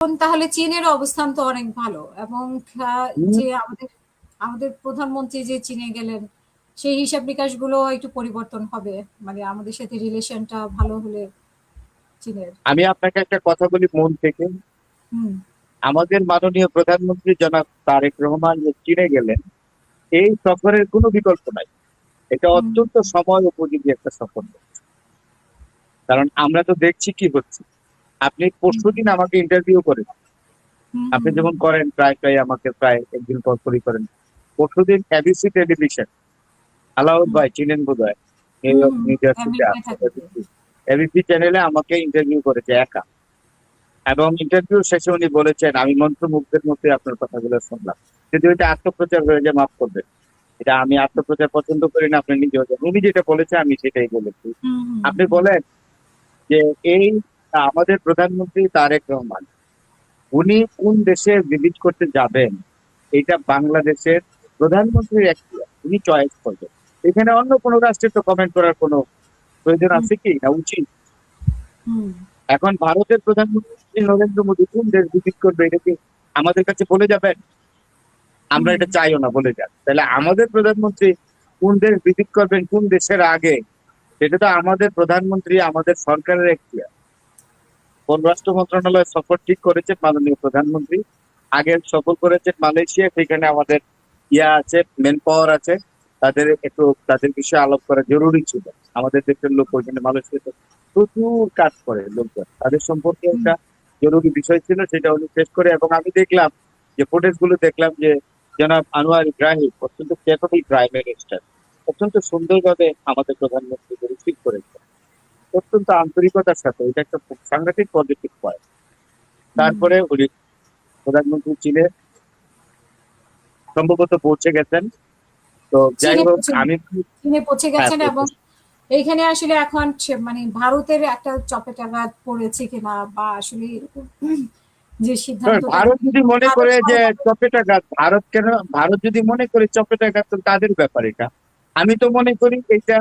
এখন তাহলে চীনের অবস্থান তো অনেক ভালো এবং যে আমাদের আমাদের প্রধানমন্ত্রী যে চীনে গেলেন সেই হিসাব নিকাশ গুলো একটু পরিবর্তন হবে, মানে আমাদের সাথে রিলেশনটা ভালো হলে চীনের। আমি আপনাকে একটা কথা বলি মন থেকে। হুম আমাদের মাননীয় প্রধানমন্ত্রী জনাব তারেক রহমান যে চীনে গেলেন, এই সফরের কোনো বিকল্প নাই। এটা হুম অত্যন্ত সময় উপযোগী একটা সফর। কারণ আমরা তো দেখছি কি হচ্ছে। আপনি হুম পরশুদিন আমাকে ইন্টারভিউ করেন, হুম আপনি হুম যেমন করেন প্রায় প্রায় আমাকে প্রায় একদিন পর পরই করেন। পরশুদিন এবিসি টেলিভিশন, আলাউদ হুম ভাই চিনেন বোধহয়, নিউ হুম ইয়র্ক হুম, নিউ জার্সিতে আমেরিকায় আছে থাকে যে। এবিসি। এবিসি চ্যানেলে আমাকে ইন্টারভিউ করেছে একা, এবং ইন্টারভিউ শেষে উনি বলেছেন, আমি মন্ত্রমুগ্ধের মধ্যে আপনার কথাগুলো শুনলাম, যদি ওইটা আত্মপ্রচার হয়ে যায় মাফ করবেন। এটা আমি আত্মপ্রচার পছন্দ করি না, আপনি নিজেও জানেন। উনি যেটা বলেছে আমি সেটাই বলেছি। হুম হুম আপনি হুম বলেন যে এই আমাদের প্রধানমন্ত্রী তারেক রহমান উনি কোন দেশে ভিজিট করতে যাবেন, এটা বাংলাদেশের প্রধানমন্ত্রীর একটি, উনি চয়েস করবেন। এখানে অন্য কোনো রাষ্ট্রের তো কমেন্ট করার কোনো প্রয়োজন হুম আছে কি না উচিত? হুম এখন ভারতের প্রধানমন্ত্রী নরেন্দ্র মোদী কোন দেশ ভিজিট করবে এটা কি আমাদের কাছে বলে যাবেন? আমরা হুম এটা চাইও না, বলে যান। তাহলে আমাদের প্রধানমন্ত্রী কোন দেশ ভিজিট করবেন কোন দেশের আগে, সেটা তো আমাদের প্রধানমন্ত্রী আমাদের সরকারের একটি। পররাষ্ট্র মন্ত্রণালয় সফর ঠিক করেছে মাননীয় প্রধানমন্ত্রী। আগে সফর করেছেন মালয়েশিয়া, সেখানে আমাদের আছে, মেন পাওয়ার আছে, তাদের একটু তাদের বিষয়ে আলাপ করা জরুরি ছিল। আমাদের দেশের লোক ওইখানে মালয়েশিয়াতে প্রচুর কাজ করে লোকজন, তাদের সম্পর্কে হুম একটা জরুরি বিষয় ছিল, সেটা উনি শেষ করে। এবং আমি দেখলাম যে ফুটেজ গুলো দেখলাম যে জনাব আনোয়ার ইব্রাহিম অত্যন্ত ক্যাপাবল প্রাইম মিনিস্টার, অত্যন্ত সুন্দরভাবে আমাদের প্রধানমন্ত্রীকে রিসিভ করেছে, অত্যন্ত আন্তরিকতার সাথে। এটা একটা খুব সাংঘাতিক পজিটিভ পয়েন্ট। হুম তারপরে উনি প্রধানমন্ত্রী চীনে সম্ভবত পৌঁছে গেছেন। তো যাই চীনে হোক পৌঁছে আমি, চীনে পৌঁছে হ্যাঁ গেছেন এবং পৌঁছেছি। এইখানে আসলে এখন মানে ভারতের একটা চপেটাঘাত পড়েছে কিনা বা আসলে এরকম যে কারণ সিদ্ধান্তটা ভারত যদি মনে ভারত করে যে সরকারের। চপেটাঘাত, ভারত কেন, ভারত যদি মনে করে চপেটাঘাত তো তাদের ব্যাপার এটা। আমি তো মনে করি এটা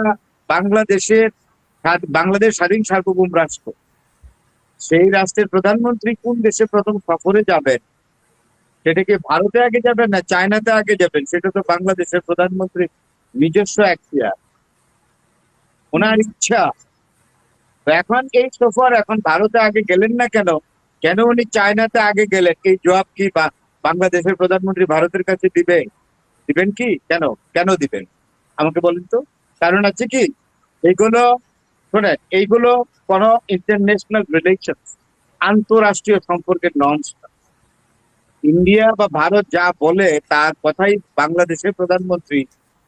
বাংলাদেশের বাংলাদেশ স্বাধীন সার্বভৌম রাষ্ট্র, সেই রাষ্ট্রের প্রধানমন্ত্রী কোন দেশে প্রথম সফরে যাবেন, সেটা কি ভারতে আগে যাবেন না চায়নাতে আগে যাবেন, সেটা তো বাংলাদেশের প্রধানমন্ত্রী নিজস্ব এখতিয়ার, হুম ওনার ইচ্ছা। তো এখন এই সফর, এখন ভারতে আগে গেলেন না কেন, কেন উনি চায়নাতে আগে গেলেন, এই জবাব কি বাংলাদেশের প্রধানমন্ত্রী ভারতের কাছে দিবে? দিবেন কি? কেন, কেন দিবেন আমাকে বলেন তো। কারণ আছে কি, এইগুলো শোনেন, এইগুলো কোন ইন্টারন্যাশনাল রিলেশন, আন্তরাষ্ট্রীয় সম্পর্কের নর্মস। ইন্ডিয়া বা ভারত যা বলে তার কথাই বাংলাদেশের প্রধানমন্ত্রী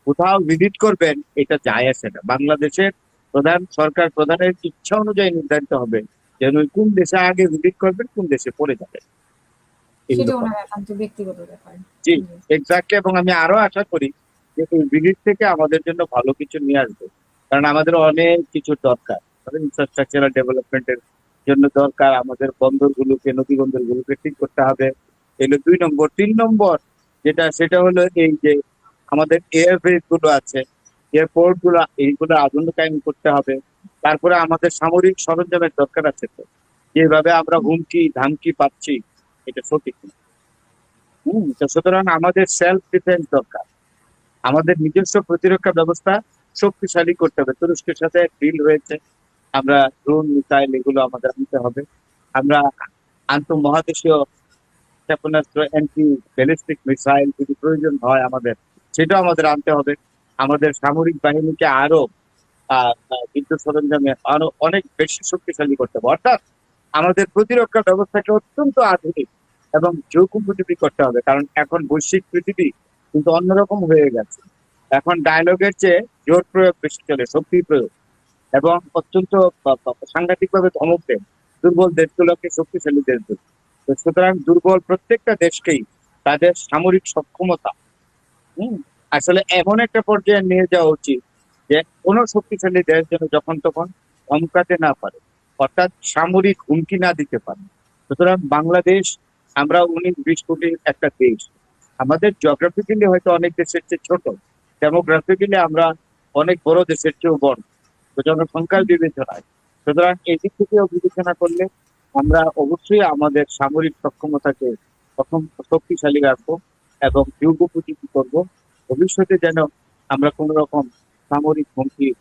কোথাও ভিজিট করবেন, এটা যায় আসে না। বাংলাদেশের প্রধান, সরকার প্রধানের ইচ্ছা অনুযায়ী নির্ধারিত হবে যেন কোন দেশে আগে ভিজিট করবেন কোন দেশে পড়ে যাবেন, সেটা এইরকম। ওনার একান্ত ব্যক্তিগত ব্যাপার। জি, জি। এক্স্যাক্টলি। এবং আমি আরো আশা করি যে এই ভিজিট থেকে আমাদের জন্য ভালো কিছু নিয়ে আসবে। কারণ আমাদের অনেক কিছু দরকার, ইনফ্রাস্ট্রাকচারাল ডেভেলপমেন্টের জন্য দরকার, আমাদের বন্দরগুলোকে, নদী বন্দরগুলোকে ঠিক করতে হবে। এগুলো 2 নম্বর। 3 নম্বর যেটা, সেটা হলো এই যে আমাদের এয়ারবেস গুলো আছে, এয়ারপোর্ট গুলো, এইগুলো আধুনিকায়ন করতে হবে। তারপরে আমাদের সামরিক সরঞ্জামের দরকার আছে। তো যেভাবে আমরা হুমকি ধামকি পাচ্ছি, এটা সঠিক না। তো সুতরাং আমাদের সেলফ ডিফেন্স দরকার, আমাদের নিজস্ব প্রতিরক্ষা ব্যবস্থা শক্তিশালী করতে হবে। তুরস্কের সাথে ডিল হয়েছে, আমরা ড্রোন মিসাইল এগুলো আমাদের আনতে হবে। আমরা আন্তঃমহাদেশীয় ক্ষেপণাস্ত্র, অ্যান্টি ব্যালিস্টিক মিসাইল যদি প্রয়োজন হয় আমাদের, সেটাও আমাদের আনতে হবে। আমাদের সামরিক বাহিনীকে আরো বিদ্যুৎ সরঞ্জামে আরো অনেক বেশি শক্তিশালী করতে হবে। অর্থাৎ আমাদের প্রতিরক্ষা ব্যবস্থাকে অত্যন্ত আধুনিক এবং যৌগোপযোগী করতে হবে। কারণ এখন বৈশ্বিক পৃথিবী কিন্তু অন্যরকম হয়ে গেছে। এখন ডায়লগের চেয়ে জোর প্রয়োগ বেশি চলে, শক্তি প্রয়োগ, এবং অত্যন্ত সাংঘাতিক ভাবে ধমক দেন দুর্বল দেশগুলোকে শক্তিশালী দেশগুলো। তো সুতরাং দুর্বল প্রত্যেকটা দেশকেই তাদের সামরিক সক্ষমতা হম আসলে এমন একটা পর্যায়ে নিয়ে যাওয়া উচিত যে কোনো শক্তিশালী দেশ যেন যখন তখন ধমকাতে না পারে, অর্থাৎ সামরিক হুমকি না দিতে পারে। সুতরাং বাংলাদেশ, আমরা 19-20 কোটির একটা দেশ, আমাদের জিওগ্রাফিক্যালি হয়তো অনেক দেশের চেয়ে ছোট, ডেমোগ্রাফিক্যালি আমরা অনেক বড় দেশের চেয়েও বড়, তো জনসংখ্যার বিবেচনায়। সুতরাং এই দিক থেকেও বিবেচনা করলে আমরা অবশ্যই আমাদের সামরিক সক্ষমতাকে প্রথম শক্তিশালী রাখবো এবং যুগোপযোগী করব। ভবিষ্যতে যেন আমরা কোন রকম সামরিক হুমকির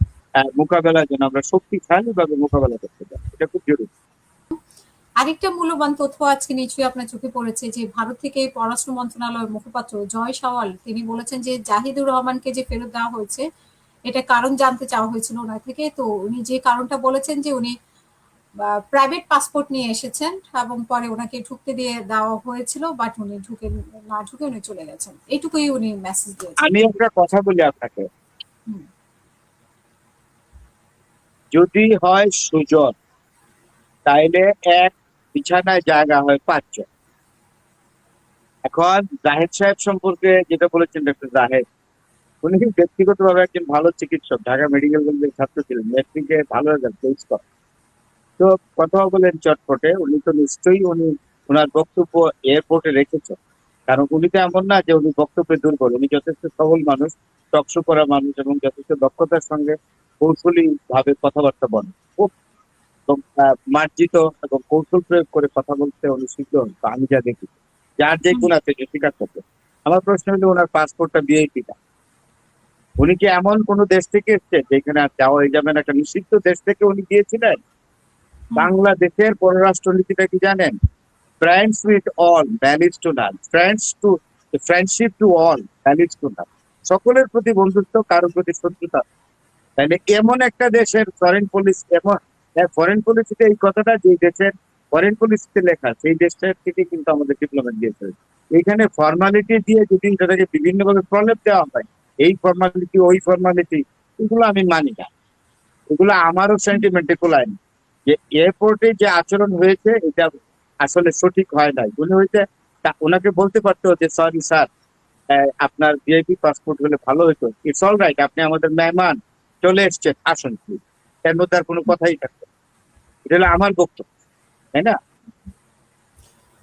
মোকাবেলা যেন আমরা শক্তিশালী ভাবে মোকাবেলা করতে পারি, এটা খুব জরুরি। আরেকটা মূল্যবান তথ্য আজকে নিশ্চয়ই আপনার চোখে পড়েছে যে ভারত থেকে পররাষ্ট্র মন্ত্রণালয়ের মুখপাত্র জয় সাওয়াল তিনি বলেছেন যে জাহিদুর রহমানকে যে ফেরত দেওয়া হয়েছে এটা কারণ জানতে চাওয়া হয়েছিল ওনার থেকে, তো উনি যে কারণটা বলেছেন যে উনি প্রাইভেট পাসপোর্ট নিয়ে এসেছেন এবং পরে ওনাকে ঢুকতে দিয়ে দেওয়া হয়েছিল, বাট উনি না ঢুকে উনি চলে গেছেন, এইটুকুই উনি মেসেজ দিয়েছেন। আমি একটা কথা বলি আপনাকে, হুম, যদি হয় সুজন তাইলে এক বিছানায় জায়গা হয় 5 জন। এখন জাহেদ সাহেব সম্পর্কে যেটা বলেছেন ডক্টর জাহেদ, উনি ব্যক্তিগতভাবে একজন ভালো চিকিৎসক, ঢাকা মেডিকেল কলেজের ছাত্র ছিলেন, মেট্রিকে ভালো রেজাল্ট পেয়েছ। তো কথা বলেন চটপটে, উনি তো নিশ্চয়ই উনি ওনার বক্তব্য এয়ারপোর্টে রেখেছেন। কারণ উনি তো এমন না যে উনি বক্তব্যে দুর্বল, উনি যথেষ্ট সবল মানুষ, টকশো করা মানুষ এবং যথেষ্ট দক্ষতার সঙ্গে কৌশলী ভাবে কথাবার্তা বলেন। খুব মার্জিত এবং কৌশল প্রয়োগ করে কথা বলতে উনি শিখতে হন, তো আমি যা দেখি যার যে হুম, গুণ আছে যে স্বীকার করতে। আমার প্রশ্ন হলো ওনার পাসপোর্টটা ভিআইপি না, উনি কি এমন কোন দেশ থেকে এসছেন যেখানে আর যাওয়া হয়ে যাবেন? একটা নিষিদ্ধ দেশ থেকে উনি গিয়েছিলেন। হুম, বাংলাদেশের পররাষ্ট্র নীতিটা কি জানেন? Friends with all, valleys two naan. Friendship to all, valleys two নান। সকলের প্রতি বন্ধুত্ব, কারোর প্রতি শত্রুতা। তাহলে এমন একটা দেশের ফরেন পলিসি, এমন ফরেন পলিসিতে এই কথাটা যে দেশের ফরেন পলিসিতে লেখা, সেই দেশটার থেকে কিন্তু আমাদের ডিপ্লোমেট দিয়েছে। এইখানে ফর্মালিটি দিয়ে যদি এটাকে বিভিন্নভাবে প্রলেপ দেওয়া হয়, এই ফর্মালিটি ওই ফর্মালিটি, এগুলো আমি মানি না। এগুলো আমারও সেন্টিমেন্টে কোলায় না। যে এয়ারপোর্টে যে আচরণ হয়েছে এটা আসলে সঠিক হয় নাই। উনি হয়েছে ওনাকে বলতে পারতো যে সরি স্যার, আপনার ভিআইপি পাসপোর্ট হলে ভালো হতো, ইটস অল রাইট, আপনি আমাদের মেহমান, চলে এসছেন, আসুন প্লিজ। এর মধ্যে আর কোনো কথাই থাকতো না। এটা হলো আমার বক্তব্য, তাই না?